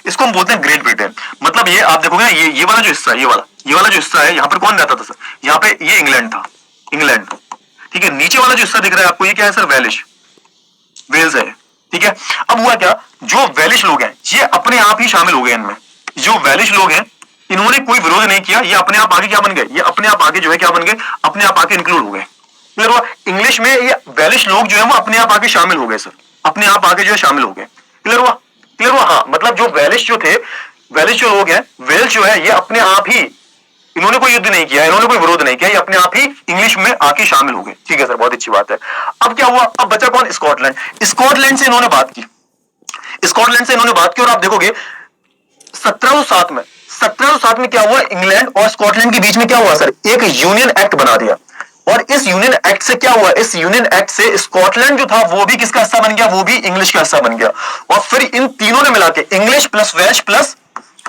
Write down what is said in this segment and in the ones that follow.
इसको हम बोलते हैं ग्रेट ब्रिटेन। मतलब ये आप देखोगे ना, ये वाला जो हिस्सा है, ये वाला जो हिस्सा है, यहाँ पर कौन रहता था सर? यहाँ पे ये इंग्लैंड था, इंग्लैंड। ठीक है, नीचे वाला जो हिस्सा दिख रहा है आपको, ये क्या है सर? वेलिश, वेल्स है। ठीक है, अब हुआ क्या, जो वेलिश लोग हैं ये अपने आप ही शामिल हो गए इनमें। जो वेलिश लोग हैं इन्होंने कोई विरोध नहीं किया, ये अपने आप आगे क्या बन गए? ये अपने आप आगे जो है क्या बन गए? अपने आप आगे इंक्लूड हो गए। क्लियर हुआ? इंग्लिश में ये वेलिश लोग जो है वो अपने आप आगे शामिल हो गए सर, अपने आप आगे जो है शामिल हो गए। क्लियर हुआ? क्लियर हुआ? हाँ, मतलब जो वेलिश जो थे, वेलिश जो लोग हैं, वेल्स जो है ये अपने आप ही, इन्होंने कोई युद्ध नहीं किया, इन्होंने कोई विरोध नहीं किया, ये अपने आप ही इंग्लिश में आके शामिल हो गए। ठीक है सर, बहुत अच्छी बात है। अब क्या हुआ? अब बचा कौन? स्कॉटलैंड। स्कॉटलैंड से इन्होंने बात की, स्कॉटलैंड से इन्होंने बात की, और आप देखोगे 1707 में, 1707 में क्या हुआ? इंग्लैंड और स्कॉटलैंड के बीच में क्या हुआ सर? एक यूनियन एक्ट बना दिया। और इस यूनियन एक्ट से क्या हुआ? इस यूनियन एक्ट से स्कॉटलैंड जो था वो भी किसका हिस्सा बन गया? वो भी इंग्लिश का हिस्सा बन गया। और फिर इन तीनों ने मिलाकर, English plus Welsh plus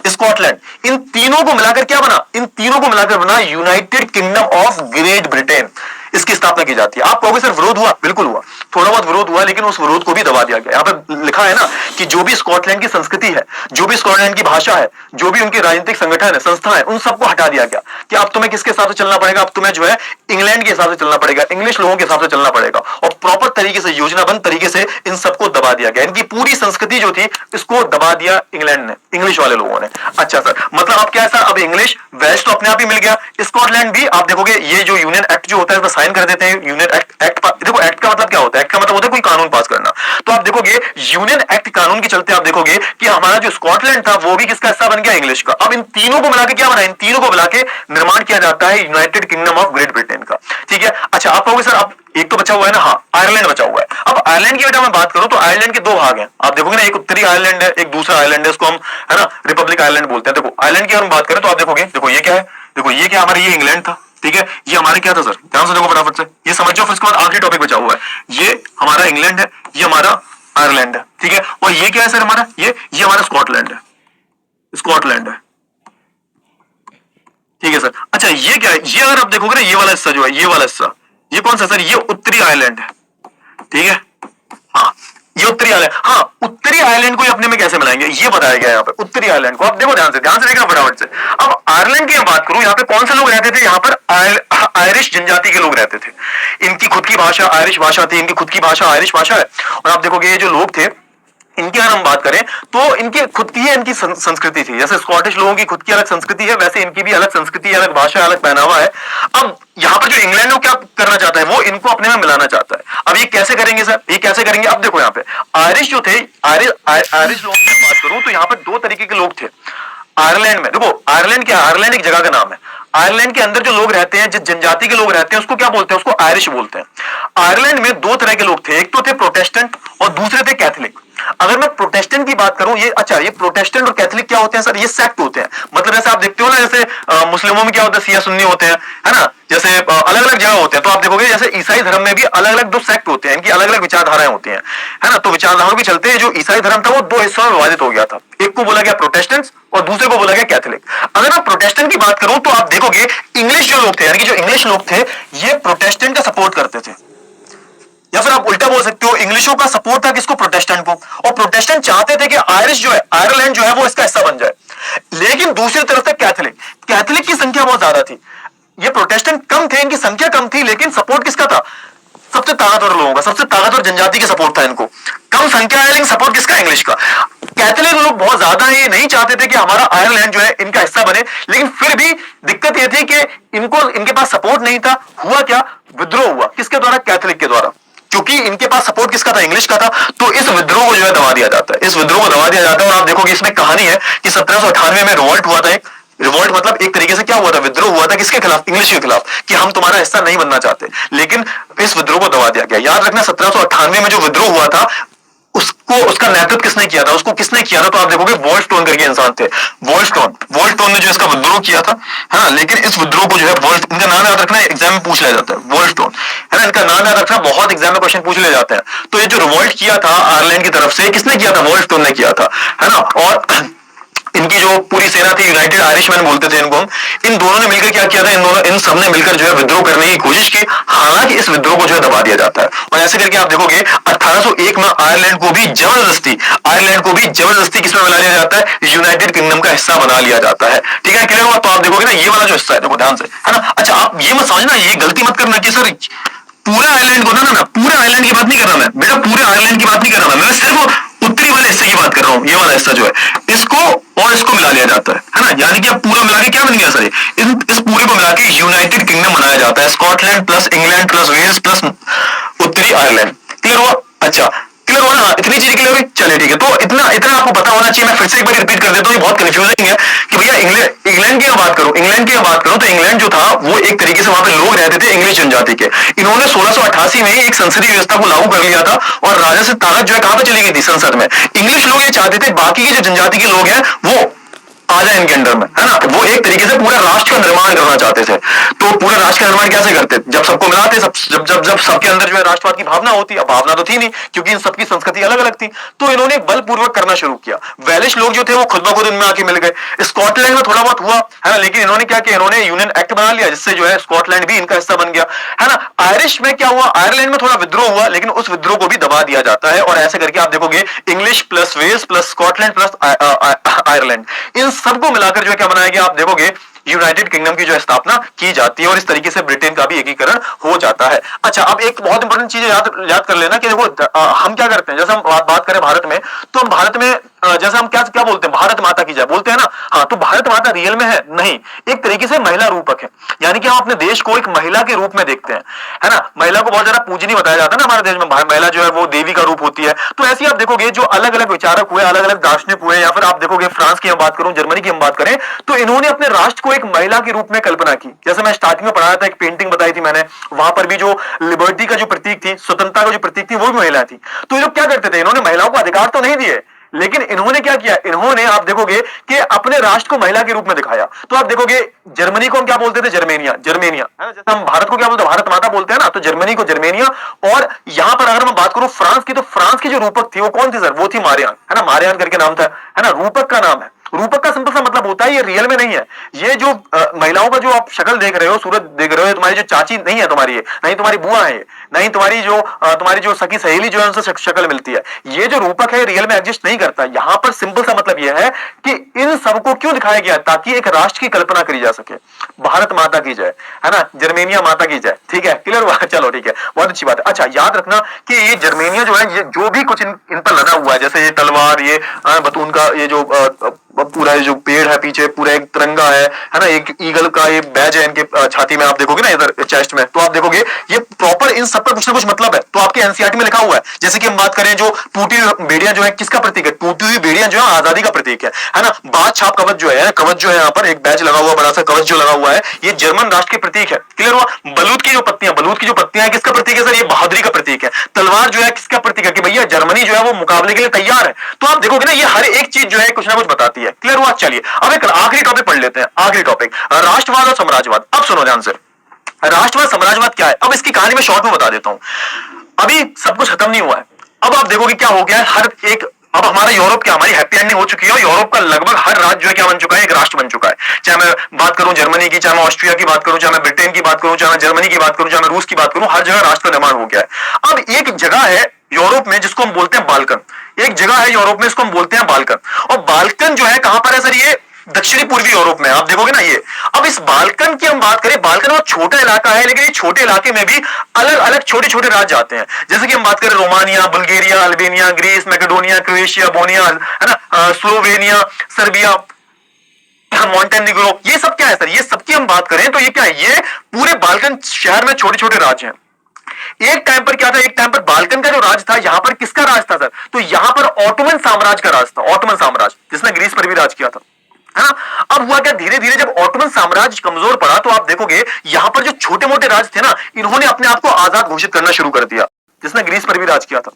Scotland, इन तीनों को मिलाकर क्या बना? इन तीनों को मिलाकर बना United kingdom of great Britain. इसकी स्थापना की जाती है। आप कहोगे सर विरोध हुआ? बिल्कुल हुआ, थोड़ा बहुत विरोध हुआ, लेकिन उस विरोध को भी दबा दिया गया। यहाँ पे लिखा है ना कि जो भी स्कॉटलैंड की संस्कृति है, जो भी स्कॉटलैंड की भाषा है, जो भी उनके राजनीतिक संगठन है, संस्था है, उन सबको हटा दिया गया कि अब तुम्हें किसके हिसाब से चलना पड़ेगा? अब तुम्हें जो है इंग्लैंड के हिसाब से चलना पड़ेगा, इंग्लिश लोगों के हिसाब से चलना पड़ेगा। और प्रॉपर तरीके से, योजनाबद्ध तरीके से इन सबको दबा दिया गया। इनकी पूरी संस्कृति जो थी इसको दबा दिया इंग्लैंड ने, इंग्लिश वाले लोगों ने। अच्छा सर, मतलब अब क्या है सर? अब इंग्लिश वेस्ट तो अपने आप ही मिल गया, स्कॉटलैंड भी। आप देखोगे ये जो यूनियन एक्ट जो होता है इसमें साइन कर देते हैं। यूनियन एक्ट देखो, एक्ट का मतलब क्या होता है? एक्ट का मतलब होता है कोई कानून पास करना। तो आप देखोगे यूनियन एक्ट कानून के चलते आप देखोगे कि हमारा जो स्कॉटलैंड था वो भी किसका हिस्सा बन गया? इंग्लिश का। अब इन तीनों को मिला के क्या बना? इन तीनों को मिला के निर्माण किया जाता है United kingdom of great Britain का। ठीक है, अच्छा आप कहोगे सर अब एक तो बचा हुआ है ना, हाँ आयरलैंड बचा हुआ है। अब आयरलैंड की बेटा मैं बात करूं तो आयरलैंड के दो भाग हैं। आप देखोगे ना, एक उत्तरी आयरलैंड है, एक दूसरा आयरलैंड है, इसको हम है ना रिपब्लिक आयरलैंड बोलते हैं। देखो आयरलैंड की हम बात करें तो आप देखोगे, देखो ये क्या है? देखो ये क्या, हमारा ये इंग्लैंड था। ठीक है, ये हमारे क्या था सर? ध्यान से देखो फटाफट से, ये समझ जाओ, फिर उसके बाद आखिरी टॉपिक बचा हुआ है। ये हमारा इंग्लैंड है, ये हमारा आयरलैंड है। ठीक है, और ये क्या है सर? हमारा ये हमारा स्कॉटलैंड है, स्कॉटलैंड है। ठीक है सर, अच्छा ये क्या है? ये अगर आप देखोगे ना, ये वाला हिस्सा जो है, ये वाला हिस्सा, ये कौन सा सर? ये उत्तरी आयरलैंड है। ठीक है, हाँ ये उत्तरी आयरलैंड। हाँ, उत्तरी आयरलैंड को अपने में कैसे मिलाएंगे ये बताया गया है यहाँ पे। उत्तरी आयरलैंड को आप देखो, ध्यान से देखना फटाफट से। अब आयरलैंड की बात करूं, यहाँ पे कौन से लोग रहते थे? यहाँ पर आयरिश जनजाति के लोग रहते थे। इनकी खुद की भाषा आयरिश भाषा थी, इनकी खुद की भाषा आयरिश भाषा है। और आप देखोगे ये जो लोग थे, इनकी अगर हम बात करें तो इनकी खुद की है, इनकी संस्कृति थी। जैसे स्कॉटिश लोगों की खुद की अलग संस्कृति है, वैसे इनकी भी अलग संस्कृति, अलग भाषा, अलग पहनावा है। अब यहाँ पर जो इंग्लैंड क्या करना चाहता है, वो इनको अपने में मिलाना चाहता है। अब ये कैसे करेंगे सर? ये कैसे करेंगे? अब देखो यहाँ पे आयरिश जो थे, आयरिश लोगों की बात करूं तो यहाँ पर दो तरीके के लोग थे आयरलैंड में। देखो आयरलैंड क्या, आयरलैंड एक जगह का नाम है। आयरलैंड के अंदर जो लोग रहते हैं, जिस जनजाति के लोग रहते हैं, उसको क्या बोलते हैं? उसको आयरिश बोलते हैं। आयरलैंड में दो तरह के लोग थे, एक तो थे प्रोटेस्टेंट और दूसरे थे कैथोलिक। अगर मैं प्रोटेस्टेंट की बात करूं, ये अच्छा, ये प्रोटेस्टेंट और कैथोलिक क्या होते हैं सर? ये सेक्ट होते हैं। मतलब जैसे आप देखते हो ना, जैसे मुस्लिमों में क्या होता है, शिया सुन्नी होते हैं, है ना, जैसे अलग अलग जगह होते हैं। तो आप देखोगे जैसे ईसाई धर्म में भी अलग अलग दो सेक्ट होते हैं, इनकी अलग अलग विचारधाराएं होती हैं, है ना। तो विचारधाराओं भी चलते हैं। जो ईसाई धर्म था वो दो हिस्सों में विभाजित हो गया था, एक को बोला गया प्रोटेस्टेंट्स और दूसरे को बोला गया कैथोलिक। अगर मैं प्रोटेस्टेंट की बात करूं तो आप देखोगे इंग्लिश जो लोग थे, यानी कि जो इंग्लिश लोग थे, ये प्रोटेस्टेंट का सपोर्ट करते थे। या फिर आप उल्टा बोल सकते हो, इंग्लिशों का सपोर्ट था किसको? प्रोटेस्टेंट को। और प्रोटेस्टेंट चाहते थे कि आयरिश जो है, आयरलैंड जो है वो इसका हिस्सा बन जाए। लेकिन दूसरी तरफ से कैथोलिक, कैथोलिक की संख्या बहुत ज्यादा थी। ये प्रोटेस्टेंट कम थे, इनकी संख्या कम थी, लेकिन सपोर्ट किसका था? सबसे ताकतवर लोगों का, सबसे ताकतवर जनजाति का सपोर्ट था इनको। कम संख्या है लेकिन सपोर्ट किसका? इंग्लिश का। कैथोलिक लोग बहुत ज्यादा है, ये नहीं चाहते थे कि हमारा आयरलैंड जो है इनका हिस्सा बने, लेकिन फिर भी दिक्कत ये थी कि इनको, इनके पास सपोर्ट नहीं था। हुआ क्या? विद्रोह हुआ। किसके द्वारा? कैथोलिक के द्वारा। क्योंकि इनके पास सपोर्ट किसका था? इंग्लिश का था। तो इस विद्रोह को जो है दबा दिया जाता है, इस विद्रोह को दबा दिया जाता है। और आप देखोगे इसमें कहानी है कि 1798 में रिवॉल्ट हुआ था। एक रिवॉल्ट मतलब एक तरीके से क्या हुआ था? विद्रोह हुआ था। किसके खिलाफ? इंग्लिश के खिलाफ, कि हम तुम्हारा हिस्सा नहीं बनना चाहते। लेकिन इस विद्रोह को दबा दिया गया। याद रखना 1798 में जो विद्रोह हुआ था उसको, उसका नेतृत्व किसने किया था? उसको किसने किया था? तो आप देखोगे वॉलस्टोन करके इंसान थे। वॉलस्टोन ने जो इसका विद्रोह किया था, है ना। लेकिन इस विद्रोह को जो है, इनका नाम याद रखना, एग्जाम में पूछ लिया जाता है, वॉलस्टोन, है ना। इनका नाम याद रखना, बहुत एग्जाम में क्वेश्चन पूछ ले जाते हैं। तो ये जो रिवॉल्ट किया था आयरलैंड की तरफ से, किसने किया था? वॉलस्टोन ने किया था, है ना। और इनकी जो पूरी सेना थी, यूनाइटेड आयरिशमैन बोलते थे इनको हम, इन दोनों ने मिलकर क्या किया था, इन सब ने मिलकर जो है विद्रोह करने की कोशिश की। हालांकि इस विद्रोह को जो है दबा दिया जाता है, और ऐसे करके आप देखोगे 1801 में आयरलैंड को भी जबरदस्ती किसमें मिला लिया जाता है, यूनाइटेड किंगडम का हिस्सा बना लिया जाता है। ठीक है, क्लियर हुआ? तो आप देखोगे ना ये वाला जो हिस्सा है, देखो ध्यान से, है ना। अच्छा, आप ये मत समझना, ये गलती मत करना कि सर पूरा आयरलैंड को, ना पूरे आयरलैंड की बात नहीं कर रहा मैं बेटा, पूरे आयरलैंड की बात नहीं कर रहा मैं सिर्फ उत्तरी वाले हिस्से की बात कर रहा हूँ। ये वाला हिस्सा जो है, इसको और इसको मिला लिया जाता है ना, यानी कि अब पूरा मिला के क्या बन गया सर, इस पूरे को मिला के यूनाइटेड किंगडम बनाया जाता है, Scotland plus England plus Wales plus उत्तरी आयरलैंड। क्लियर हुआ? अच्छा, क्लियर हुआ ना, इतनी चीजें क्लियर हुई? चलिए ठीक है, तो इतना आपको पता होना चाहिए। मैं फिर से एक बार रिपीट कर देता हूँ, ये बहुत कंफ्यूजिंग है कि भैया इंग्लैंड की बात करूं तो इंग्लैंड जो था वो एक तरीके से वहां पे लोग रहते थे इंग्लिश जनजाति के। इन्होंने 1688 में एक संसदीय व्यवस्था को लागू कर लिया था, और राजा से ताकत जो है कहां पे चली गई थी, संसद में। इंग्लिश लोग ये चाहते थे बाकी के जो जनजाति के लोग हैं वो आ जाए इनके अंडर में, है ना। वो एक तरीके से पूरा राष्ट्र का निर्माण करना चाहते थे। तो पूरा राष्ट्र का निर्माण कैसे करते, जब सबको मिलाते, जब सबके अंदर जो है राष्ट्रवाद की भावना होती। अब भावना तो थी नहीं, क्योंकि इन सबकी संस्कृति अलग अलग थी। तो इन्होंने बलपूर्वक करना शुरू किया। वेलिश लोग जो थे वो खुद ब खुद इनमें आके मिल गए। स्कॉटलैंड में थोड़ा बहुत हुआ, है ना, लेकिन इन्होंने क्या किया, इन्होंने यूनियन एक्ट बना लिया, जिससे जो है स्कॉटलैंड भी इनका हिस्सा बन गया, है ना। आयरिश में क्या हुआ, आयरलैंड में थोड़ा विद्रोह हुआ, लेकिन उस विद्रोह को भी दबा दिया जाता है। और ऐसे करके आप देखोगे English plus Wales plus Scotland plus Ireland, इन सबको मिलाकर जो क्या बनाया गया, आप देखोगे यूनाइटेड किंगडम की जो स्थापना की जाती है, और इस तरीके से ब्रिटेन का भी एकीकरण हो जाता है। अच्छा, अब एक बहुत इंपॉर्टेंट चीज याद कर लेना कि देखो हम क्या करते हैं, जैसे हम बात करें भारत में, तो हम भारत में जैसे हम क्या बोलते हैं, भारत माता की जय बोलते हैं ना। हाँ, तो भारत माता रियल में है नहीं, एक तरीके से महिला रूपक है, यानी कि हम अपने देश को एक महिला के रूप में देखते हैं, है ना। महिला को बहुत ज्यादा पूजनीय बताया जाता है ना हमारे देश में, महिला जो है वो देवी का रूप होती है। तो ऐसे आप देखोगे जो अलग अलग विचारक हुए, अलग अलग दार्शनिक हुए, या फिर आप देखोगे फ्रांस की हम बात करूं, जर्मनी की हम बात करें, तो इन्होंने अपने राष्ट्र को एक महिला के रूप में कल्पना की। जैसे मैं स्टार्टिंग में पढ़ाया था, एक पेंटिंग बताई थी मैंने, वहां पर भी जो लिबर्टी का जो प्रतीक थी, स्वतंत्रता का जो प्रतीक थी, वो भी महिला थी। तो ये लोग क्या करते थे, इन्होंने महिलाओं को अधिकार तो नहीं दिए, लेकिन इन्होंने क्या किया, इन्होंने आप देखोगे कि अपने राष्ट्र को महिला के रूप में दिखाया। तो आप देखोगे जर्मनी को हम क्या बोलते थे, जर्मेनिया, है ना। जैसे हम भारत को क्या बोलते हैं, भारत माता बोलते हैं ना, तो जर्मनी को जर्मेनिया। और यहां पर अगर मैं बात करूं फ्रांस की, तो फ्रांस की जो रूपक थी वो कौन थी सर, वो थी मारियान, है ना, मारियान करके नाम था, है ना, रूपक का नाम है। रूपक का सिंपल सा मतलब होता है, ये रियल में नहीं है। ये जो महिलाओं का जो आप शक्ल देख रहे हो, सूरत देख रहे हो, तुम्हारी जो चाची नहीं है, तुम्हारी नहीं तुम्हारी बुआ है, नहीं तुम्हारी जो सखी सहेली जो है उनसे शक्ल मिलती है। ये जो रूपक है रियल में एग्जिस्ट नहीं करता। यहां पर सिंपल सा मतलब यह है कि इन सबको क्यों दिखाया गया, ताकि एक राष्ट्र की कल्पना करी जा सके। भारत माता की जय, है ना, जर्मेनिया माता की जय। ठीक है, क्लियर हुआ? चलो ठीक है, बहुत अच्छी बात है। अच्छा, याद रखना कि ये जर्मेनिया जो है, ये जो भी कुछ इन पर लगा हुआ है, जैसे ये तलवार, ये बतून का ये जो पूरा जो पेड़ है पीछे, पूरा एक तिरंगा है ना, एक ईगल का ये बैज है इनके छाती में, आप देखोगे ना इधर चेस्ट में, तो आप देखोगे ये प्रॉपर इन सब पर कुछ ना कुछ मतलब है। तो आपके एनसीईआरटी में लिखा हुआ है। जैसे कि हम बात करें, जो टूटी हुई बेड़ियां जो है किसका प्रतीक है, टूटी हुई बेड़ियां जो है आजादी का प्रतीक है ना। बाद छाप कवच जो है, कवच जो है यहाँ पर एक बैज लगा हुआ, बड़ा सा कवच जो लगा हुआ है, ये जर्मन राष्ट्र के प्रतीक है। क्लियर हुआ? बलूत की जो पत्तियां है किसका प्रतीक है सर, ये बहादुरी का प्रतीक है। तलवार जो है किसका प्रतीक है, कि भैया जर्मनी जो है वो मुकाबले के लिए तैयार है। तो आप देखोगे ना, ये हर एक चीज जो है कुछ ना कुछ बताती है। क्लियर हुआ? चलिए अब एक आखिरी टॉपिक पढ़ लेते हैं, आखिरी टॉपिक, राष्ट्रवाद और साम्राज्यवाद। अब सुनो ध्यान से, राष्ट्रवाद साम्राज्यवाद क्या है। अब इसकी कहानी में शॉर्ट में बता देता हूं, अभी सब कुछ खत्म नहीं हुआ है। अब आप देखोगे क्या हो गया है, हर एक, अब हमारा यूरोप क्या, हमारी हैप्पी एंडिंग हो चुकी है। यूरोप का लगभग हर राज्य जो है क्या बन चुका है, एक राष्ट्र बन चुका है। चाहे मैं बात करूं जर्मनी की, चाहे मैं ऑस्ट्रिया की बात करूं, चाहे मैं ब्रिटेन की बात करूं, चाहे मैं जर्मनी की बात करूं, चाहे मैं रूस की बात करूं, हर जगह राष्ट्र का निर्माण हो गया है। अब एक जगह है यूरोप में जिसको हम बोलते हैं बाल्कन, एक जगह है यूरोप में इसको हम बोलते हैं बाल्कन। और बाल्कन जो है कहां पर है सर, ये दक्षिणी पूर्वी यूरोप में, आप देखोगे ना ये। अब इस बाल्कन की हम बात करें, बाल्कन बहुत छोटा इलाका है, लेकिन ये छोटे इलाके में भी अलग अलग छोटे छोटे राज्य आते हैं। जैसे कि हम बात करें Romania, Bulgaria, Albania, Greece, Macedonia, Croatia, Bosnia, है ना, स्लोवेनिया, सर्बिया, मॉन्टेनिग्रो, ये सब क्या है सर, ये सबकी हम बात करें तो ये क्या है, ये पूरे बाल्कन शहर में छोटे छोटे राज्य हैं। एक टाइम पर क्या था, एक टाइम पर बाल्कन का जो राज था, यहां पर किसका राज था सर, तो यहां पर ऑटोमन साम्राज्य का राज था। ऑटोमन साम्राज्य जिसने ग्रीस पर भी राज किया था, है ना। अब हुआ क्या, धीरे धीरे जब ऑटोमन साम्राज्य कमजोर पड़ा, तो आप देखोगे यहां पर जो छोटे मोटे राज्य थे ना, इन्होंने अपने आप को आजाद घोषित करना शुरू कर दिया, जिसने ग्रीस पर भी राज किया था।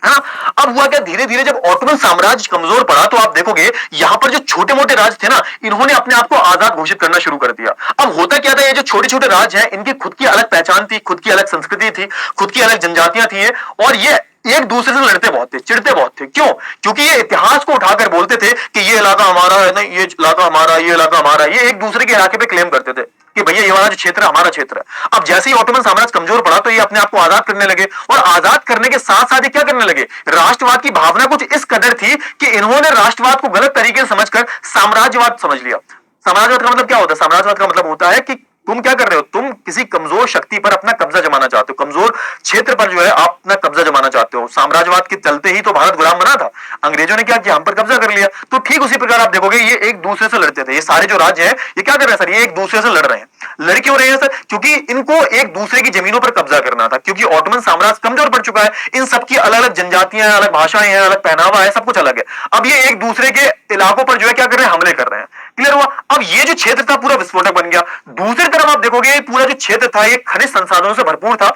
है ना। अब हुआ क्या, धीरे धीरे जब ऑटोमन साम्राज्य कमजोर पड़ा तो आप देखोगे यहां पर जो छोटे मोटे राज्य थे ना, इन्होंने अपने आप को आजाद घोषित करना शुरू कर दिया। अब होता क्या था, ये जो छोटे छोटे राज्य हैं इनकी खुद की अलग पहचान थी, खुद की अलग संस्कृति थी, खुद की अलग जनजातियां थी, और ये एक दूसरे से लड़ते बहुत थे, चिढ़ते बहुत थे। क्यों? क्योंकि ये इतिहास को उठाकर बोलते थे कि ये इलाका हमारा है, नहीं ये इलाका हमारा, ये इलाका हमारा। ये एक दूसरे के इलाके पे क्लेम करते थे कि भैया ये वाला जो क्षेत्र है हमारा क्षेत्र है। अब जैसे ही ऑटोमन साम्राज्य कमजोर पड़ा तो ये अपने आप को आजाद करने लगे, और आजाद करने के साथ साथ ये क्या करने लगे, राष्ट्रवाद की भावना कुछ इस कदर थी कि इन्होंने राष्ट्रवाद को गलत तरीके से समझकर साम्राज्यवाद समझ लिया। साम्राज्यवाद का मतलब क्या होता है? साम्राज्यवाद का मतलब होता है कि तुम क्या कर रहे हो, तुम किसी कमजोर शक्ति पर अपना कब्जा जमाना चाहते हो, कमजोर क्षेत्र पर जो है आप अपना कब्जा जमाना चाहते हो। साम्राज्यवाद के चलते ही तो भारत गुलाम बना था, अंग्रेजों ने क्या किया, हम पर कब्जा कर लिया। तो ठीक उसी प्रकार आप देखोगे ये एक दूसरे से लड़ते थे। ये सारे जो राज्य हैं ये क्या कर रहे हैं सर, ये एक दूसरे से लड़ रहे हैं। लड़ क्यों रहे हैं सर? क्योंकि इनको एक दूसरे की जमीनों पर कब्जा करना था, क्योंकि ऑटोमन साम्राज्य कमजोर पड़ चुका है, इन सबकी अलग अलग जनजातियां हैं, अलग भाषाएं हैं, अलग पहनावा है, सब कुछ अलग है। अब ये एक दूसरे के इलाकों पर जो है क्या कर रहे हैं, हमले कर रहे हैं। क्लियर हुआ? अब ये जो क्षेत्र था पूरा विस्फोटक बन गया। दूसरी तरफ आप देखोगे पूरा जो क्षेत्र था ये खनिज संसाधनों से भरपूर था,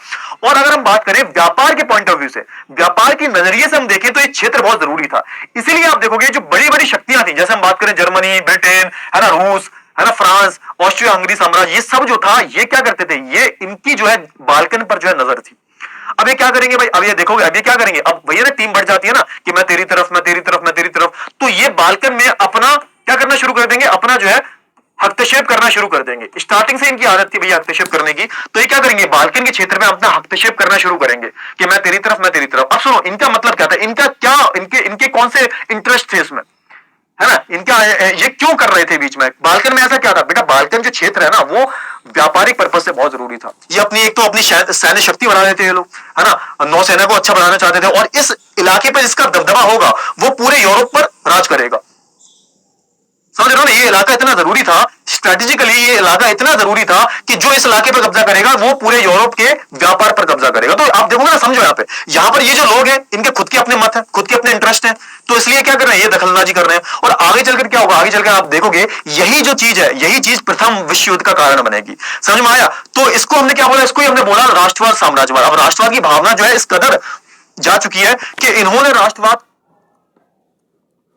और अगर हम बात करें व्यापार के पॉइंट ऑफ व्यू से, व्यापार के नजरिए से हम देखें तो ये क्षेत्र बहुत जरूरी था। इसीलिए आप देखोगे जो बड़ी बड़ी शक्तियां थी, जैसे हम बात करें जर्मनी, ब्रिटेन, है ना, रूस, है ना, फ्रांस, ऑस्ट्रिया हंगरी साम्राज्य, ये सब जो था ये क्या करते थे, ये इनकी जो है बाल्कन पर जो है नजर थी। अब ये क्या करेंगे भाई, अब ये देखोगे अब ये क्या करेंगे, अब भैया ना टीम बढ़ जाती है ना कि मैं तेरी तरफ, मैं तेरी तरफ, मैं तेरी तरफ, तो ये बाल्कन में अपना क्या करना शुरू कर देंगे, अपना जो है हस्तक्षेप करना शुरू कर देंगे। स्टार्टिंग से इनकी आदत थी भैया हस्तक्षेप करने की, तो ये क्या करेंगे, बाल्कन के क्षेत्र में अपना हस्तक्षेप करना शुरू करेंगे कि मैं तेरी तरफ, मैं तेरी तरफ। अब सुनो इनका मतलब क्या था, इनका क्या, इनके इनके कौन से इंटरेस्ट थे इसमें, है ना, इनका ये क्यों कर रहे थे बीच में, बाल्कन में ऐसा क्या था बेटा, बाल्कन जो क्षेत्र है ना वो व्यापारिक पर्पज से बहुत जरूरी था। ये अपनी एक तो अपनी सैन्य शक्ति बढ़ा देते हैं लोग, है ना, नौसेना को अच्छा बढ़ाना चाहते थे, और इस इलाके पर जिसका दबदबा होगा वो पूरे यूरोप पर राज करेगा। समझ रहे हो ना, ये इलाका इतना जरूरी था, स्ट्रेटेजिकली ये इलाका इतना जरूरी था कि जो इस इलाके पर कब्जा करेगा वो पूरे यूरोप के व्यापार पर कब्जा करेगा। तो आप देखोगे ना, समझो यहाँ पर ये जो लोग हैं इनके खुद के अपने मत हैं, खुद के अपने इंटरेस्ट हैं, तो इसलिए क्या कर रहे हैं, ये दखलंदाजी कर रहे हैं। और आगे चलकर क्या होगा, आगे चलकर आप देखोगे यही जो चीज है, यही चीज प्रथम विश्व युद्ध का कारण बनेगी। समझ में आया? तो इसको हमने क्या बोला, इसको हमने बोला राष्ट्रवाद साम्राज्यवाद। अब राष्ट्रवाद की भावना जो है इस कदर जा चुकी है कि इन्होंने राष्ट्रवाद,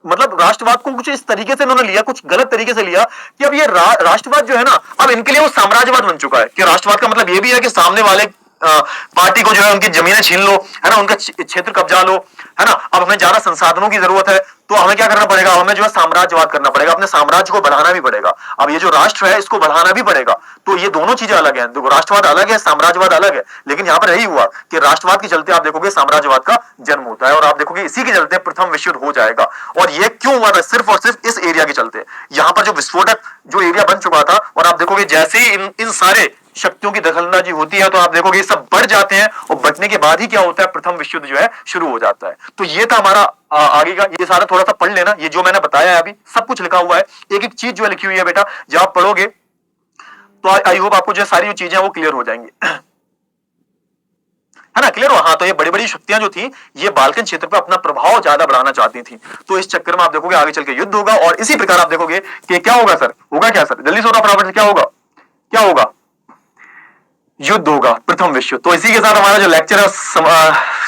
मतलब राष्ट्रवाद को कुछ इस तरीके से इन्होंने लिया, कुछ गलत तरीके से लिया कि अब ये राष्ट्रवाद जो है ना, अब इनके लिए वो साम्राज्यवाद बन चुका है। कि राष्ट्रवाद का मतलब ये भी है कि सामने वाले पार्टी को जो है उनकी जमीनें छीन लो, है ना, उनका क्षेत्र कब्जा लो, है ना। अब हमें ज्यादा संसाधनों की जरूरत है तो हमें क्या करना पड़ेगा, हमें जो है साम्राज्यवाद करना पड़ेगा, अपने साम्राज्य को बढ़ाना भी पड़ेगा। अब ये जो राष्ट्र है इसको बढ़ाना भी पड़ेगा। तो ये दोनों चीजें अलग हैं, देखो राष्ट्रवाद अलग है, साम्राज्यवाद अलग है। लेकिन यहाँ पर यही हुआ कि राष्ट्रवाद के चलते आप देखोगे साम्राज्यवाद का जन्म होता है, और आप देखोगे इसी के चलते प्रथम विश्व युद्ध हो जाएगा। और ये क्यों हुआ था, सिर्फ और सिर्फ इस एरिया के चलते। यहाँ पर जो विस्फोटक जो एरिया बन चुका था, और आप देखोगे जैसे ही इन सारे शक्तियों की दखलंदाजी होती है तो आप देखोगे ये सब बढ़ जाते हैं, और बढ़ने के बाद ही क्या होता है, प्रथम विश्व युद्ध जो है शुरू हो जाता है। तो ये था हमारा आगे का, ये सारा थोड़ा सा पढ़ लेना, ये जो मैंने बताया है अभी सब कुछ लिखा हुआ है, एक एक चीज जो है लिखी हुई है बेटा, जब आप पढ़ोगे तो आई होप आपको जो सारी चीजें वो क्लियर हो जाएंगी, है ना, क्लियर हो। हाँ, तो ये बड़ी बड़ी शक्तियां जो थी ये बाल्कन क्षेत्र पर अपना प्रभाव ज्यादा बढ़ाना चाहती थी, तो इस चक्कर में आप देखोगे आगे चल के युद्ध होगा। और इसी प्रकार आप देखोगे कि क्या होगा सर, होगा क्या सर, जल्दी से होगा फटाफट से, क्या होगा, क्या होगा, युद्ध होगा, प्रथम विश्व। तो इसी के साथ हमारा जो लेक्चर है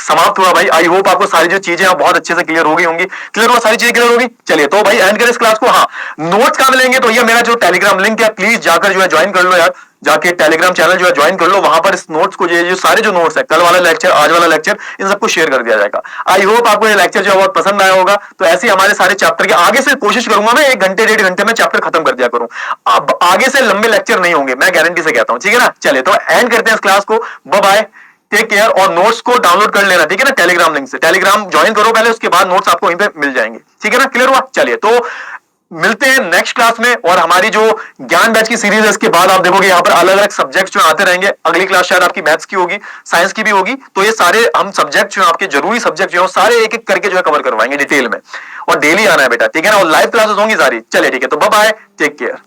समाप्त हुआ भाई। आई होप आपको सारी जो चीजें हैं बहुत अच्छे से क्लियर हो गई होंगी, क्लियर हुआ, सारी चीजें क्लियर होगी। चलिए तो भाई एंड करें इस क्लास को। हाँ, नोट्स कहां मिलेंगे, तो ये मेरा जो टेलीग्राम लिंक है प्लीज जाकर जो है ज्वाइन कर लो यार, जाके टेलीग्राम चैनल जो है ज्वाइन कर लो, वहां पर इस नोट्स को जो सारे जो नोट्स है, कल वाला लेक्चर, आज वाला लेक्चर, इन सबको शेयर कर दिया जाएगा। आई होप आपको ये लेक्चर जो है बहुत पसंद आया होगा। तो ऐसे ही हमारे सारे चैप्टर के आगे से कोशिश करूंगा मैं 1 घंटे 1.5 घंटे में चैप्टर खत्म कर दिया करूं। अब आगे से लंबे लेक्चर नहीं होंगे, मैं गारंटी से कहता हूं, ठीक है ना। चलिए तो एंड करते हैं इस क्लास को, बाय बाय, टेक केयर। और नोट्स को डाउनलोड कर लेना, ठीक है ना, टेलीग्राम लिंक से, टेलीग्राम ज्वाइन करो पहले, उसके बाद नोट्स आपको वहीं पे मिल जाएंगे, ठीक है ना, क्लियर हुआ। चलिए तो मिलते हैं नेक्स्ट क्लास में, और हमारी जो ज्ञान बैच की सीरीज है इसके बाद आप देखोगे यहाँ पर अलग अलग सब्जेक्ट जो आते रहेंगे। अगली क्लास शायद आपकी मैथ्स की होगी, साइंस की भी होगी, तो ये सारे हम सब्जेक्ट जो आपके जरूरी सब्जेक्ट जो है सारे एक एक करके जो है कवर करवाएंगे डिटेल में, और डेली आना है बेटा, ठीक है ना, और लाइव क्लासेस होंगी सारी। चलिए ठीक है, तो बाय बाय, टेक केयर।